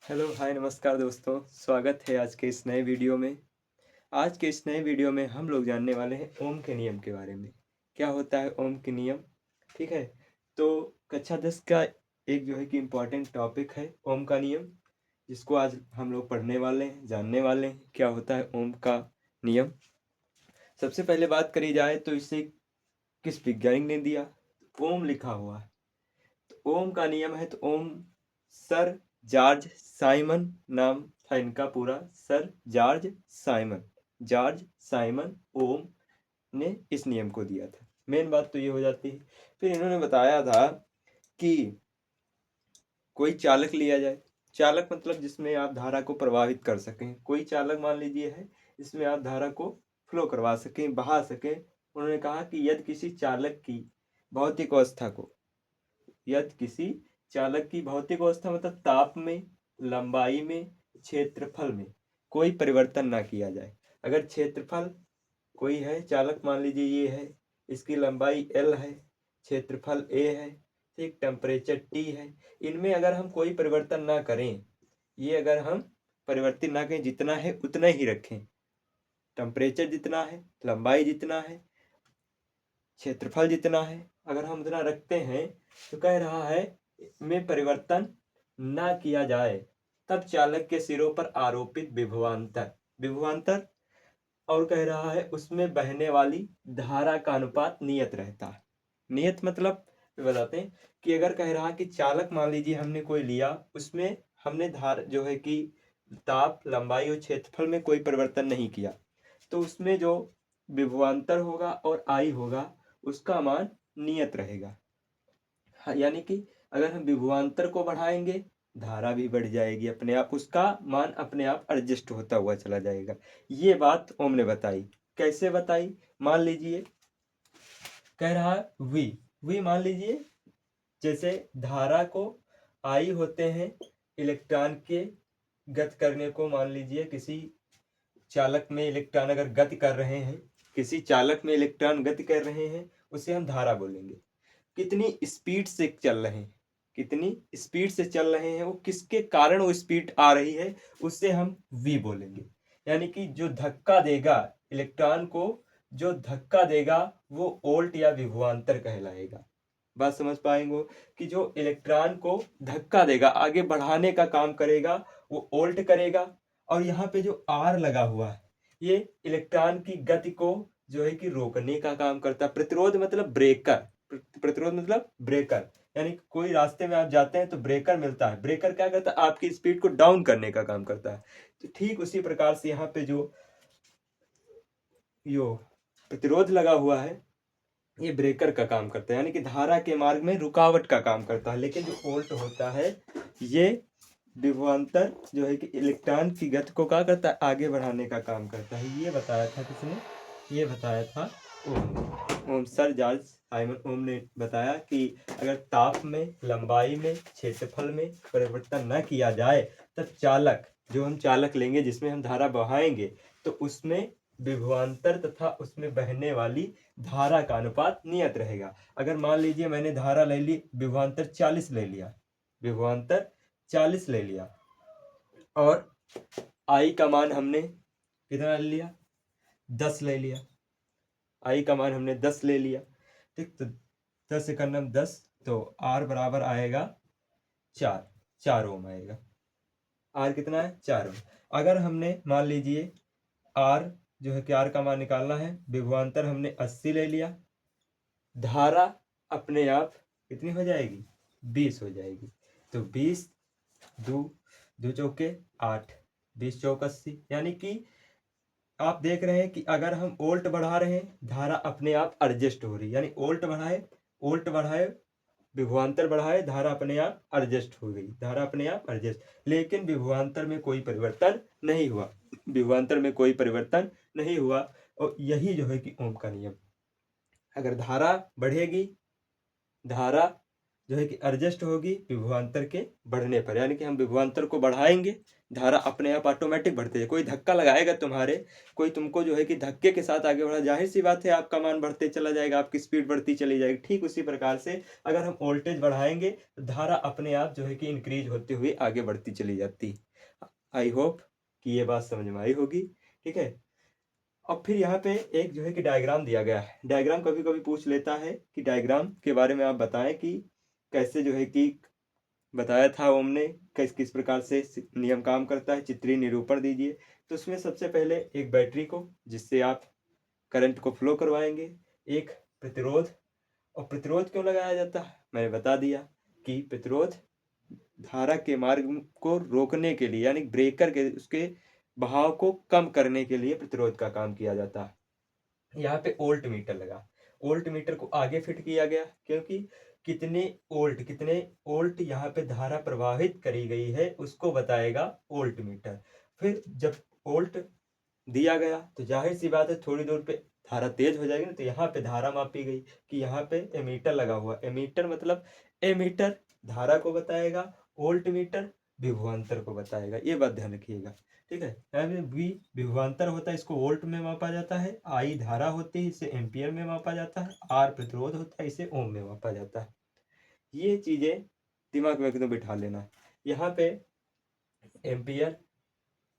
Hello hi नमस्कार दोस्तों, स्वागत है आज के इस नए वीडियो में। आज के इस नए वीडियो में हम लोग जानने वाले हैं ओम के नियम के बारे में। क्या होता है ओम के नियम? ठीक है। तो कक्षा 10 का एक जो है कि इम्पोर्टेंट टॉपिक है ओम का नियम, जिसको आज हम लोग पढ़ने वाले हैं, जानने वाले हैं क्या होता है ओम का नियम। सबसे पहले बात करी जाए तो इसे किस वैज्ञानिक ने दिया? ओम लिखा हुआ है तो ओम का नियम है। तो ओम सर जॉर्ज साइमन नाम था इनका पूरा, सर जॉर्ज साइमन ओम ने इस नियम को दिया था। मेन बात तो ये हो जाती है। फिर इन्होंने बताया था कि कोई चालक लिया जाए। चालक मतलब जिसमें आप धारा को प्रवाहित कर सकें। कोई चालक मान लीजिए है जिसमें आप धारा को फ्लो करवा सकें, बहा सकें। उन्होंने कहा कि यदि किसी चालक की भौतिक अवस्था को, यदि किसी चालक की भौतिक अवस्था मतलब ताप में, लंबाई में, क्षेत्रफल में कोई परिवर्तन ना किया जाए। अगर क्षेत्रफल कोई है, चालक मान लीजिए ये है, इसकी लंबाई L है, क्षेत्रफल A है, ठीक, टेम्परेचर T है, इनमें अगर हम कोई परिवर्तन ना करें, ये अगर हम परिवर्तन ना करें, जितना है उतना ही रखें, टेम्परेचर जितना है, लंबाई जितना है, क्षेत्रफल जितना है, अगर हम उतना रखते हैं तो कह रहा है में परिवर्तन ना किया जाए, तब चालक के सिरों पर आरोपित विभवांतर विभवांतर और कह रहा है उसमें बहने वाली धारा का अनुपात नियत रहता है। नियत मतलब बताते हैं कि अगर कह रहा कि चालक मान लीजिए हमने कोई लिया, उसमें हमने धार जो है कि ताप, लंबाई और क्षेत्रफल में कोई परिवर्तन नहीं किया, तो उसमें जो विभवांतर होगा और आई होगा उसका मान नियत रहेगा। हाँ, यानी कि अगर हम विभवांतर को बढ़ाएंगे, धारा भी बढ़ जाएगी अपने आप, उसका मान अपने आप एडजस्ट होता हुआ चला जाएगा। ये बात ओम ने बताई। कैसे बताई? मान लीजिए कह रहा है वी मान लीजिए जैसे धारा को आई होते हैं इलेक्ट्रॉन के गति करने को। मान लीजिए किसी चालक में इलेक्ट्रॉन अगर गति कर रहे हैं, किसी चालक में इलेक्ट्रॉन गति कर रहे हैं, उसे हम धारा बोलेंगे। कितनी स्पीड से चल रहे हैं, कितनी स्पीड से चल रहे हैं, वो किसके कारण वो स्पीड आ रही है, उससे हम वी बोलेंगे। यानी कि जो धक्का देगा इलेक्ट्रॉन को, जो धक्का देगा वो वोल्ट या विभवांतर कहलाएगा। बात समझ पाएंगे कि जो इलेक्ट्रॉन को धक्का देगा, आगे बढ़ाने का काम करेगा, वो वोल्ट करेगा। और यहाँ पे जो आर लगा हुआ है, ये इलेक्ट्रॉन की गति को जो है कि रोकने का काम करता है। प्रतिरोध मतलब ब्रेकर, प्रतिरोध मतलब ब्रेकर, यानी कोई रास्ते में आप जाते हैं तो ब्रेकर मिलता है। ब्रेकर क्या करता है? आपकी स्पीड को डाउन करने का काम करता है। तो ठीक उसी प्रकार से यहाँ पे जो यो प्रतिरोध लगा हुआ है, ये ब्रेकर का काम करता है, यानी कि धारा के मार्ग में रुकावट का काम करता है। लेकिन जो वोल्ट होता है, ये विभवांतर जो है कि इलेक्ट्रॉन की गति को क्या करता है? आगे बढ़ाने का काम करता है। ये बताया था किसने? ये बताया था ओम ने। ओम सर जॉर्ज साइमन ओम ने बताया कि अगर ताप में, लंबाई में, क्षेत्रफल में परिवर्तन न किया जाए, तब चालक, जो हम चालक लेंगे जिसमें हम धारा बहाएंगे, तो उसमें विभवांतर तथा उसमें बहने वाली धारा का अनुपात नियत रहेगा। अगर मान लीजिए मैंने धारा ले ली, विभवांतर 40 ले लिया, विभवांतर 40 ले लिया, और आई का मान हमने कितना ले लिया? 10 ले लिया। आई का मान हमने 10 ले लिया, ठीक। तो 10 से करना 10, तो आर बराबर आएगा 4, 4 ओम आएगा। आर कितना है? 4 ओम। अगर हमने मान लीजिए आर जो है कि आर का मान निकालना है, विभवांतर हमने 80 ले लिया, धारा अपने आप कितनी हो जाएगी? 20 हो जाएगी। तो 20 दो, दो चौके 8, 20 चौक 80। यानी कि आप देख रहे हैं कि अगर हम वोल्ट बढ़ा रहे हैं, धारा अपने आप एडजस्ट हो रही है। यानी वोल्ट बढ़ाए, विभवांतर बढ़ाए, धारा अपने आप एडजस्ट हो गई, धारा अपने आप एडजस्ट। लेकिन विभवांतर में कोई परिवर्तन नहीं हुआ, विभवांतर में कोई परिवर्तन नहीं हुआ। और यही जो है कि ओम का नियम। अगर धारा बढ़ेगी, धारा जो है कि एडजस्ट होगी विभवांतर के बढ़ने पर, यानी कि हम विभवांतर को बढ़ाएंगे, धारा अपने आप ऑटोमेटिक बढ़ती है। कोई धक्का लगाएगा तुम्हारे, कोई तुमको जो है कि धक्के के साथ आगे बढ़ा, जाहिर सी बात है आपका मान बढ़ते चला जाएगा, आपकी स्पीड बढ़ती चली जाएगी। ठीक उसी प्रकार से अगर हम वोल्टेज बढ़ाएंगे तो धारा अपने आप जो है कि इंक्रीज होते हुए आगे बढ़ती चली जाती। आई होप कि ये बात समझ में आई होगी। ठीक है, अब फिर यहाँ पे एक जो है कि डायग्राम दिया गया है। डायग्राम कभी कभी पूछ लेता है कि डायग्राम के बारे में आप बताएं कि कैसे जो है कि बताया था ओम ने किस किस प्रकार से नियम काम करता है, चित्रीय निरूपण दीजिए। तो उसमें सबसे पहले एक बैटरी को, जिससे आप करंट को फ्लो करवाएंगे, एक प्रतिरोध। और प्रतिरोध क्यों लगाया जाता है मैंने बता दिया कि प्रतिरोध धारा के मार्ग को रोकने के लिए, यानी ब्रेकर के उसके बहाव को कम करने के लिए प्रतिरोध का काम किया जाता है। यहाँ पे वोल्ट मीटर लगा, वोल्ट मीटर को आगे फिट किया गया क्योंकि कितने वोल्ट यहाँ पे धारा प्रवाहित करी गई है उसको बताएगा वोल्ट मीटर। फिर जब वोल्ट दिया गया तो जाहिर सी बात है थोड़ी दूर पे धारा तेज हो जाएगी ना, तो यहाँ पे धारा मापी गई कि यहाँ पे एमीटर लगा हुआ। एमीटर मतलब एमीटर धारा को बताएगा, वोल्ट मीटर विभवांतर को बताएगा। ये बात ध्यान रखिएगा। ठीक है, यहाँ पे वी विभवांतर होता है, इसको वोल्ट में मापा जाता है। आई धारा होती है, इसे एम्पियर में मापा जाता है। आर प्रतिरोध होता है, इसे ओम में मापा जाता है। ये चीजें दिमाग में एकदम बिठा लेना। यहाँ पे एम्पियर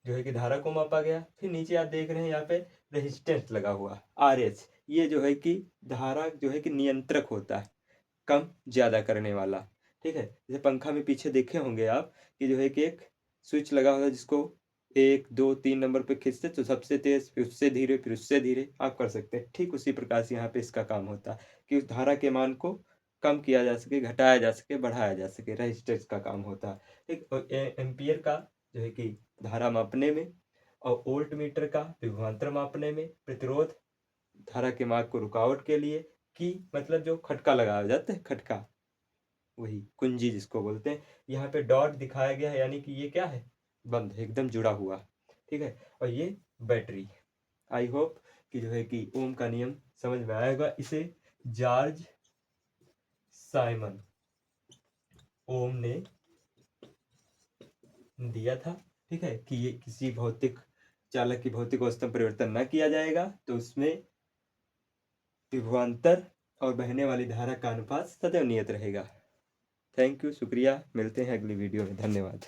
जो है कि धारा को मापा गया। फिर नीचे आप देख रहे हैं यहाँ पे रेजिस्टेंस लगा हुआ RH, ये जो है कि धारा जो है कि नियंत्रक होता है, कम ज्यादा करने वाला। ठीक है, जैसे पंखा में पीछे देखे होंगे आप कि जो है कि एक स्विच लगा होता है, जिसको 1 2 3 नंबर पे खींचते तो सबसे तेज, फिर उससे धीरे, फिर उससे धीरे आप कर सकते हैं। ठीक उसी प्रकार से यहाँ पे इसका काम होता है कि उस धारा के मान को कम किया जा सके, घटाया जा सके, बढ़ाया जा सके, रेजिस्टेंस का काम होता है। ठीक, और एम्पियर का जो है कि धारा मापने में, और वोल्ट मीटर का विभवांतर मापने में, प्रतिरोध धारा के मार्ग को रुकावट के लिए, कि मतलब जो खटका लगाया जाता है, खटका वही कुंजी जिसको बोलते हैं। यहाँ पे डॉट दिखाया गया है, यानी कि ये क्या है, बंद है, एकदम जुड़ा हुआ। ठीक है, और ये बैटरी। आई होप कि जो है कि ओम का नियम समझ में आएगा। इसे जॉर्ज साइमन ओम ने दिया था। ठीक है, कि ये किसी भौतिक चालक की भौतिक अवस्था में परिवर्तन न किया जाएगा तो उसमें विभवांतर और बहने वाली धारा का अनुपात सदैव नियत रहेगा। थैंक यू, शुक्रिया, मिलते हैं अगली वीडियो में। धन्यवाद।